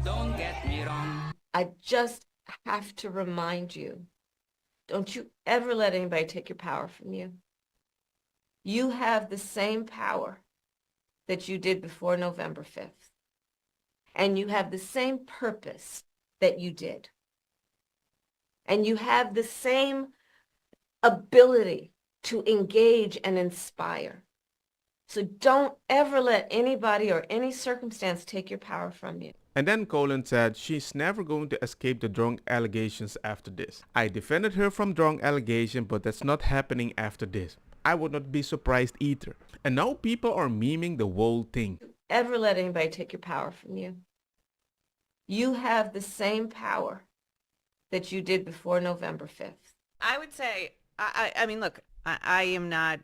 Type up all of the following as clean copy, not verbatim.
Don't get me wrong. I just have to remind you, don't you ever let anybody take your power from you. You have the same power that you did before November 5th. And you have the same purpose that you did. And you have the same ability to engage and inspire. So don't ever let anybody or any circumstance take your power from you. And then Colin said she's never going to escape the drunk allegations after this. I defended her from drunk allegation, but that's not happening after this. I would not be surprised either. And now people are memeing the whole thing. Ever let anybody take your power from you. You have the same power that you did before November 5th. I would say, I mean, look, I am not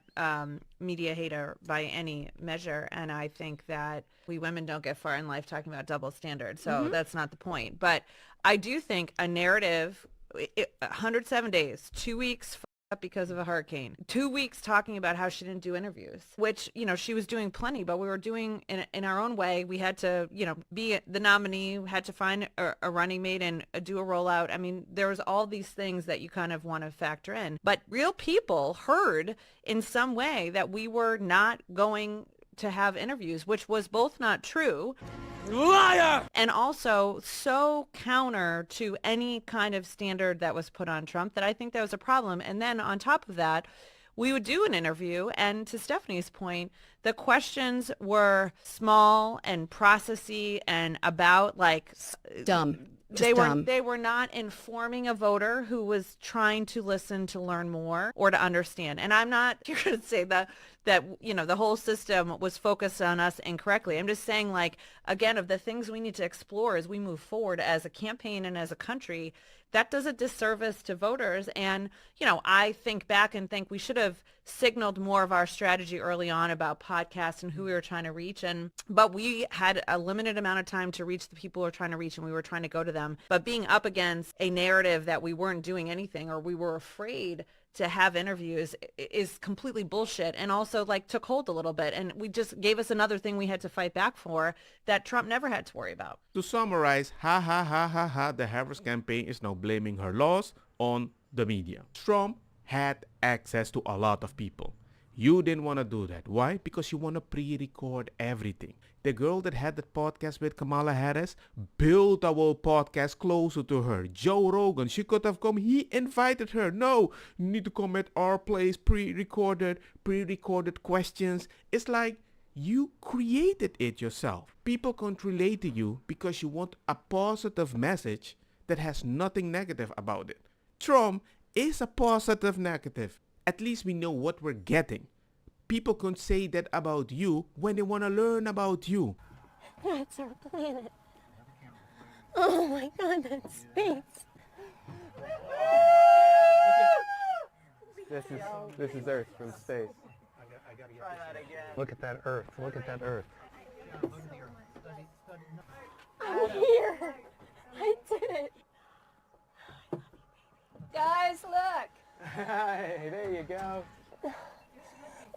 media hater by any measure, and I think that we women don't get far in life talking about double standards, so that's not the point. But I do think a narrative, 107 days, 2 weeks up because of a hurricane, 2 weeks talking about how she didn't do interviews, which, you know, she was doing plenty, but we were doing in our own way. We had to, you know, be the nominee, had to find a running mate and do a rollout. I mean, there was all these things that you kind of want to factor in, but real people heard in some way that we were not going to have interviews, which was both not true. Liar! And also so counter to any kind of standard that was put on Trump that I think that was a problem. And then on top of that, we would do an interview, and to Stephanie's point, the questions were small and processy and about like dumb. They were not informing a voter who was trying to listen to learn more or to understand. And I'm not here to say that you know the whole system was focused on us incorrectly. I'm just saying, like, again, of the things we need to explore as we move forward as a campaign and as a country, that does a disservice to voters. And, you know, I think back and think we should have signaled more of our strategy early on about podcasts and who we were trying to reach. But we had a limited amount of time to reach the people we were trying to reach, and we were trying to go to them. But being up against a narrative that we weren't doing anything or we were afraid to have interviews is completely bullshit, and also like took hold a little bit, and we just gave us another thing we had to fight back for that Trump never had to worry about. To summarize, ha ha ha ha ha, the Harris campaign is now blaming her loss on the media. Trump had access to a lot of people. You didn't want to do that. Why? Because you want to pre-record everything. The girl that had that podcast with Kamala Harris built our podcast closer to her. Joe Rogan, she could have come. He invited her. No, you need to come at our place, pre-recorded questions. It's like you created it yourself. People can't relate to you because you want a positive message that has nothing negative about it. Trump is a positive negative. At least we know what we're getting. People can say that about you when they want to learn about you. That's our planet. Oh my God, that's space. This is Earth from space. Try that again. Look at that Earth. Look at that Earth. I'm here. I did it. Guys, look. Hey, there you go.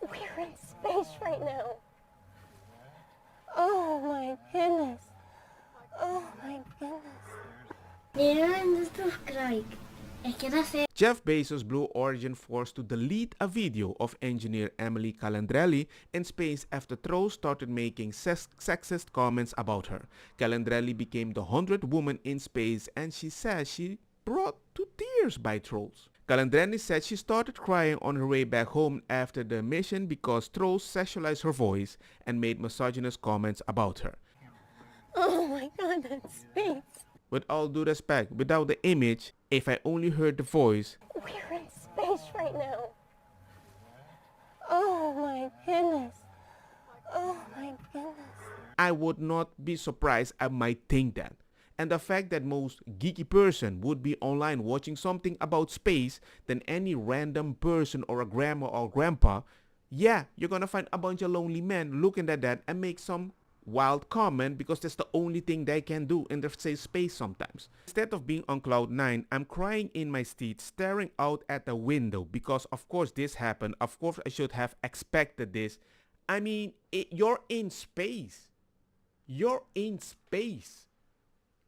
We're in space right now. Oh my goodness. Oh my goodness. Jeff Bezos' Blue Origin forced to delete a video of engineer Emily Calandrelli in space after trolls started making sexist comments about her. Calandrelli became the 100th woman in space, and she says she brought to tears by trolls. Calandrelli said she started crying on her way back home after the mission because trolls sexualized her voice and made misogynist comments about her. Oh my God, that's space. With all due respect, without the image, if I only heard the voice, We're in space right now. Oh my goodness. Oh my goodness. I would not be surprised. I might think that. And the fact that most geeky person would be online watching something about space than any random person or a grandma or grandpa, yeah, you're gonna find a bunch of lonely men looking at that and make some wild comment because that's the only thing they can do in the safe space sometimes. Instead of being on cloud 9, I'm crying in my seat, staring out at the window because of course this happened. Of course I should have expected this. I mean, you're in space. You're in space.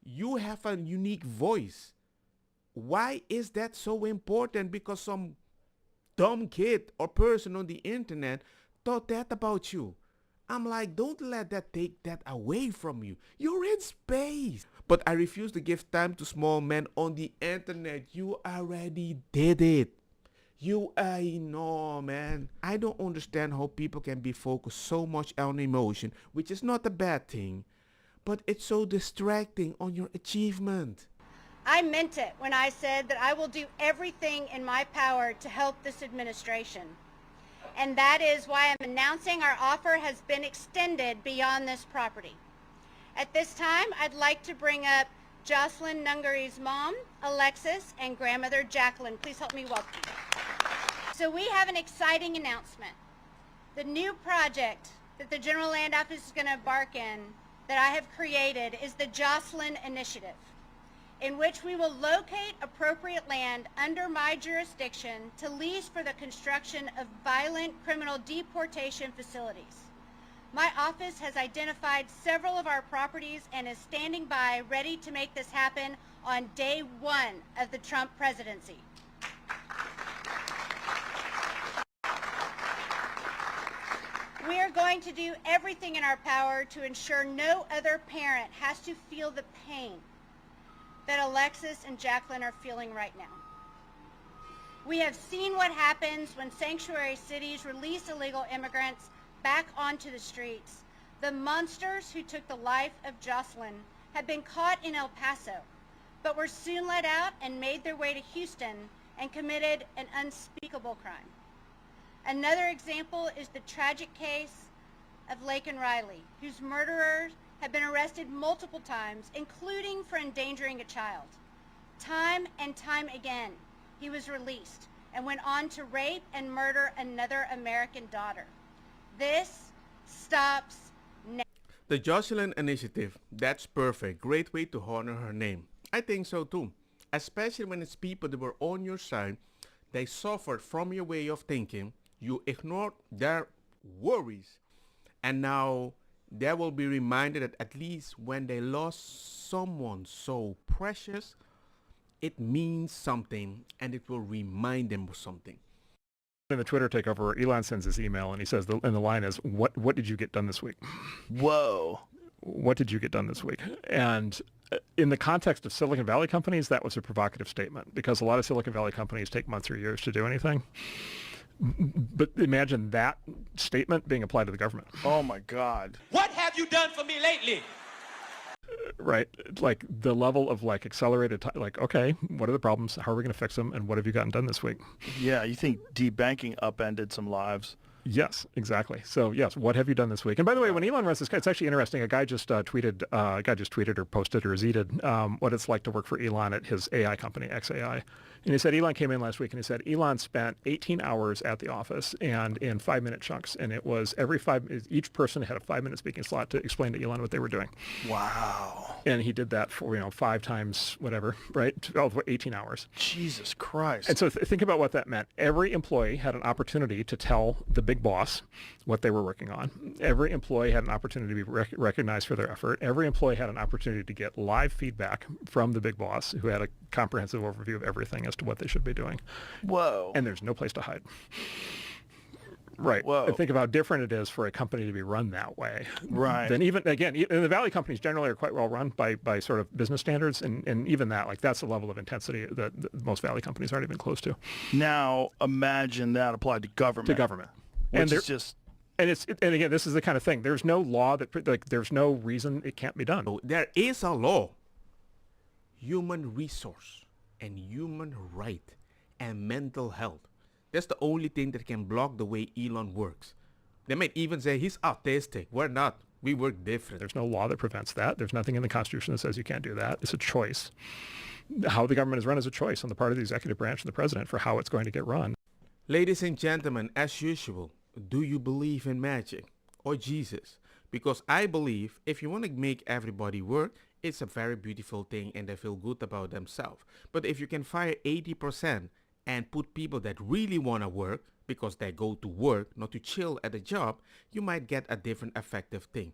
You have a unique voice. Why is that so important? Because some dumb kid or person on the internet thought that about you. I'm like, don't let that take that away from you. You're in space. But I refuse to give time to small men on the internet. You already did it. I know, man. I don't understand how people can be focused so much on emotion, which is not a bad thing, but it's so distracting on your achievement. I meant it when I said that I will do everything in my power to help this administration. And that is why I'm announcing our offer has been extended beyond this property. At this time, I'd like to bring up Jocelyn Nungari's mom, Alexis, and grandmother Jacqueline. Please help me welcome them. So we have an exciting announcement. The new project that the General Land Office is going to embark in that I have created is the Jocelyn Initiative, in which we will locate appropriate land under my jurisdiction to lease for the construction of violent criminal deportation facilities. My office has identified several of our properties and is standing by ready to make this happen on day one of the Trump presidency. We are going to do everything in our power to ensure no other parent has to feel the pain that Alexis and Jacqueline are feeling right now. We have seen what happens when sanctuary cities release illegal immigrants back onto the streets. The monsters who took the life of Jocelyn have been caught in El Paso, but were soon let out and made their way to Houston and committed an unspeakable crime. Another example is the tragic case of Laken Riley, whose murderers have been arrested multiple times, including for endangering a child. Time and time again, he was released and went on to rape and murder another American daughter. This stops now. The Jocelyn Initiative, that's perfect. Great way to honor her name. I think so too. Especially when it's people that were on your side, they suffered from your way of thinking, you ignored their worries, and now they will be reminded that at least when they lost someone so precious, it means something and it will remind them of something. In the Twitter takeover, Elon sends his email and he says, and the line is, what did you get done this week? Whoa. What did you get done this week? And in the context of Silicon Valley companies, that was a provocative statement because a lot of Silicon Valley companies take months or years to do anything. But imagine that statement being applied to the government. Oh my God. What have you done for me lately? Right. Like the level of like accelerated, like, okay, what are the problems? How are we going to fix them? And what have you gotten done this week? Yeah, you think debanking upended some lives? Yes, exactly. So yes, what have you done this week? And by the way, when Elon runs this guy, it's actually interesting. A guy just tweeted or posted or zeeted what it's like to work for Elon at his AI company, XAI. And he said Elon came in last week and he said Elon spent 18 hours at the office and in 5-minute chunks. And it was each person had a 5-minute speaking slot to explain to Elon what they were doing. Wow. And he did that for, 5 times whatever, right? 18 hours. Jesus Christ. And so think about what that meant. Every employee had an opportunity to tell the big boss what they were working on. Every employee had an opportunity to be recognized for their effort. Every employee had an opportunity to get live feedback from the big boss who had a comprehensive overview of everything as to what they should be doing. Whoa. And there's no place to hide. Right. Whoa. And think of how different it is for a company to be run that way. Right. Then even, again, and the Valley companies generally are quite well run by sort of business standards. And even that, like that's the level of intensity that most Valley companies aren't even close to. Now imagine that applied to government. And Which is just... And again, this is the kind of thing. There's no law there's no reason it can't be done. So there is a law. Human resource and human right and mental health. That's the only thing that can block the way Elon works. They might even say he's autistic. We're not. We work different. There's no law that prevents that. There's nothing in the Constitution that says you can't do that. It's a choice. How the government is run is a choice on the part of the executive branch and the president for how it's going to get run. Ladies and gentlemen, as usual, do you believe in magic or Jesus? Because I believe if you want to make everybody work, it's a very beautiful thing and they feel good about themselves. But if you can fire 80% and put people that really want to work because they go to work, not to chill at a job, you might get a different effective thing.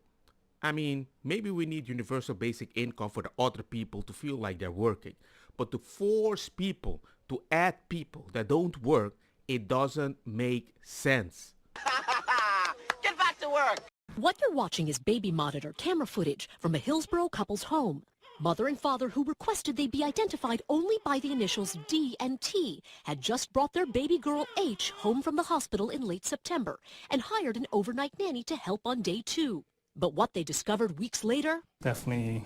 I mean, maybe we need universal basic income for the other people to feel like they're working. But to force people to add people that don't work, it doesn't make sense. Get back to work. What you're watching is baby monitor camera footage from a Hillsborough couple's home. Mother and father, who requested they be identified only by the initials D and T, had just brought their baby girl H home from the hospital in late September and hired an overnight nanny to help on day 2. But what they discovered weeks later? Definitely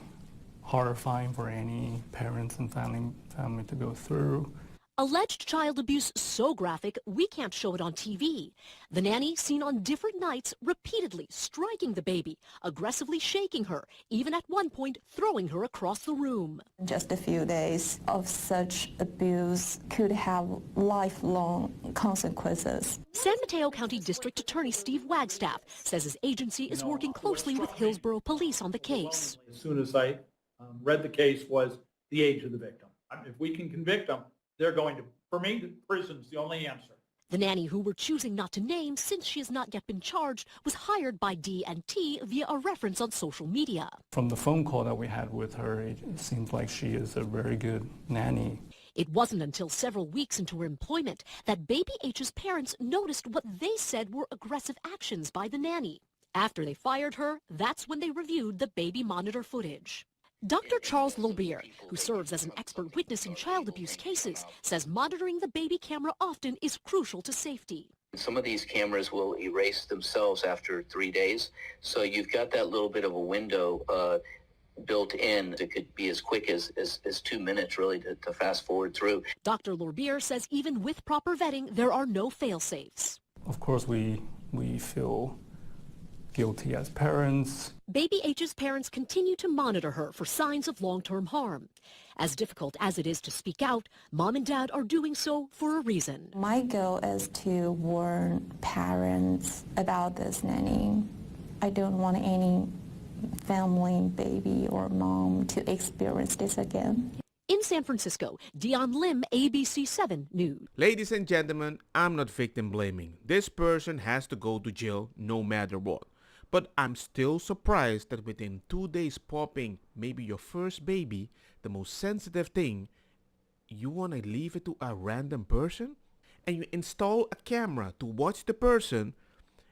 horrifying for any parents and family to go through. Alleged child abuse so graphic, we can't show it on TV. The nanny seen on different nights repeatedly striking the baby, aggressively shaking her, even at one point throwing her across the room. Just a few days of such abuse could have lifelong consequences. San Mateo County District Attorney Steve Wagstaff says his agency is working closely with Hillsborough Police on the case. As soon as I read the case was the age of the victim. If we can convict them, they're going to, for me, prison's the only answer. The nanny, who we're choosing not to name since she has not yet been charged, was hired by D&T via a reference on social media. From the phone call that we had with her, it seems like she is a very good nanny. It wasn't until several weeks into her employment that baby H's parents noticed what they said were aggressive actions by the nanny. After they fired her, that's when they reviewed the baby monitor footage. Dr. Charles Lobier, who serves as an expert witness in child abuse cases, says monitoring the baby camera often is crucial to safety. Some of these cameras will erase themselves after 3 days, so you've got that little bit of a window built in. It could be as quick as 2 minutes, really, to fast forward through. Dr. Lobier says even with proper vetting, there are no fail-safes. Of course, we feel guilty as parents. Baby H's parents continue to monitor her for signs of long-term harm. As difficult as it is to speak out, mom and dad are doing so for a reason. My goal is to warn parents about this nanny. I don't want any family, baby, or mom to experience this again. In San Francisco, Dion Lim, ABC 7 News. Ladies and gentlemen, I'm not victim blaming. This person has to go to jail no matter what. But I'm still surprised that within 2 days popping maybe your first baby, the most sensitive thing, you want to leave it to a random person? And you install a camera to watch the person,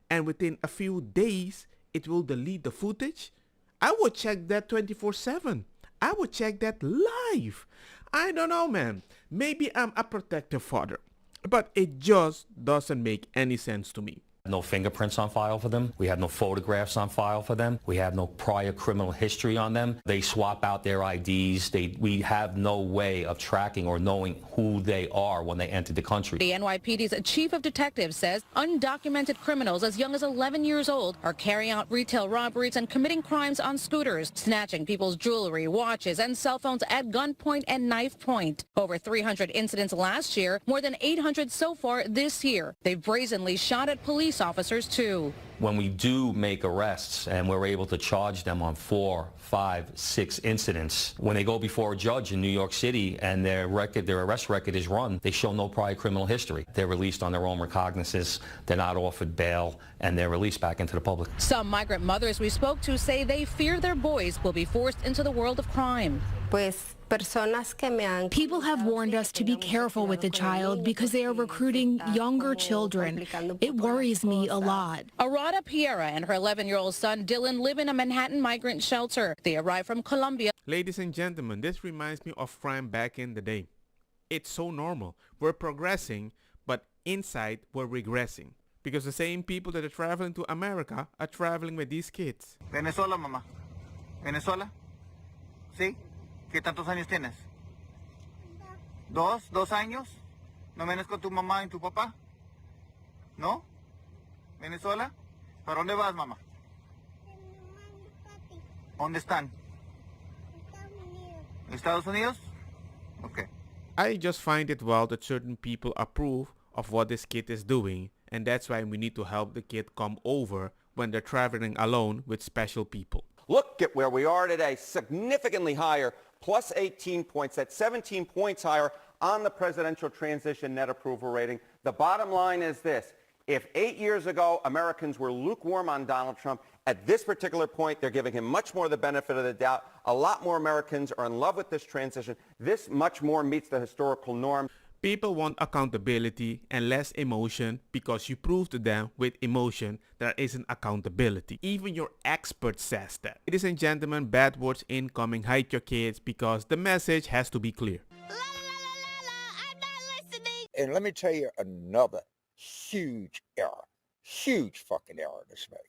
and within a few days, it will delete the footage? I would check that 24/7. I would check that live. I don't know, man. Maybe I'm a protective father, but it just doesn't make any sense to me. No fingerprints on file for them. We have no photographs on file for them. We have no prior criminal history on them. They swap out their IDs. We have no way of tracking or knowing who they are when they enter the country. The NYPD's chief of detectives says undocumented criminals as young as 11 years old are carrying out retail robberies and committing crimes on scooters, snatching people's jewelry, watches, and cell phones at gunpoint and knife point. Over 300 incidents last year, more than 800 so far this year. They've brazenly shot at police officers too. When we do make arrests and we're able to charge them on 4, 5, 6 incidents, when they go before a judge in New York City and their arrest record is run, they show no prior criminal history. They're released on their own recognizance, they're not offered bail, and they're released back into the public. Some migrant mothers we spoke to say they fear their boys will be forced into the world of crime. People have warned us to be careful with the child because they are recruiting younger children. It worries me a lot. Arada Piera and her 11-year-old son Dylan live in a Manhattan migrant shelter. They arrived from Colombia. Ladies and gentlemen, this reminds me of crime back in the day. It's so normal. We're progressing, but inside we're regressing. Because the same people that are traveling to America are traveling with these kids. Venezuela, mamá. Venezuela. ¿Sí? ¿Qué tantos años tienes? ¿2 años? ¿No vienes con tu mamá y tu papá? ¿No? ¿Venezuela? ¿Para dónde vas, mamá? ¿Dónde están? ¿Estados Unidos? Okay. I just find it wild that certain people approve of what this kid is doing, and that's why we need to help the kid come over when they're traveling alone with special people. Look at where we are today, significantly higher, plus 18 points. That's 17 points higher on the presidential transition net approval rating. The bottom line is this. If 8 years ago Americans were lukewarm on Donald Trump, At this particular point, they're giving him much more the benefit of the doubt. A lot more Americans are in love with this transition. This much more meets the historical norm. People want accountability and less emotion because you prove to them with emotion there isn't accountability. Even your expert says that. Ladies and gentlemen, bad words incoming. Hide your kids because the message has to be clear. And let me tell you another huge error, huge fucking error this made,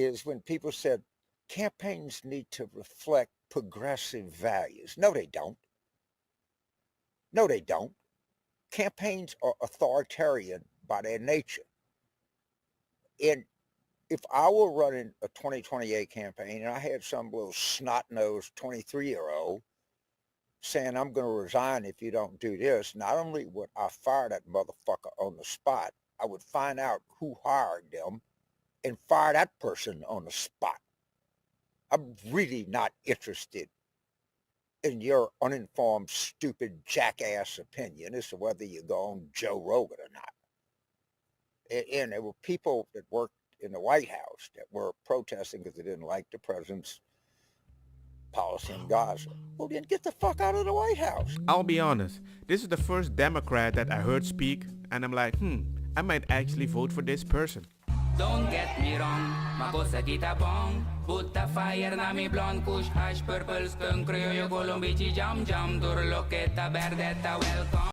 is when people said campaigns need to reflect progressive values. No, they don't. No, they don't. Campaigns are authoritarian by their nature. And if I were running a 2028 campaign and I had some little snot-nosed 23-year-old saying, I'm going to resign if you don't do this, not only would I fire that motherfucker on the spot, I would find out who hired them and fire that person on the spot. I'm really not interested in your uninformed, stupid, jackass opinion as to whether you go on Joe Rogan or not. And there were people that worked in the White House that were protesting because they didn't like the president's policy in Gaza. Well, then get the fuck out of the White House. I'll be honest, this is the first Democrat that I heard speak, and I'm like, I might actually vote for this person. Don't get me wrong, makosa kita bong. Put the fire na mi blonde, kush hash, purple skunk, criollo, colombici, jam jam, durlo, que ta verdetta, welcome.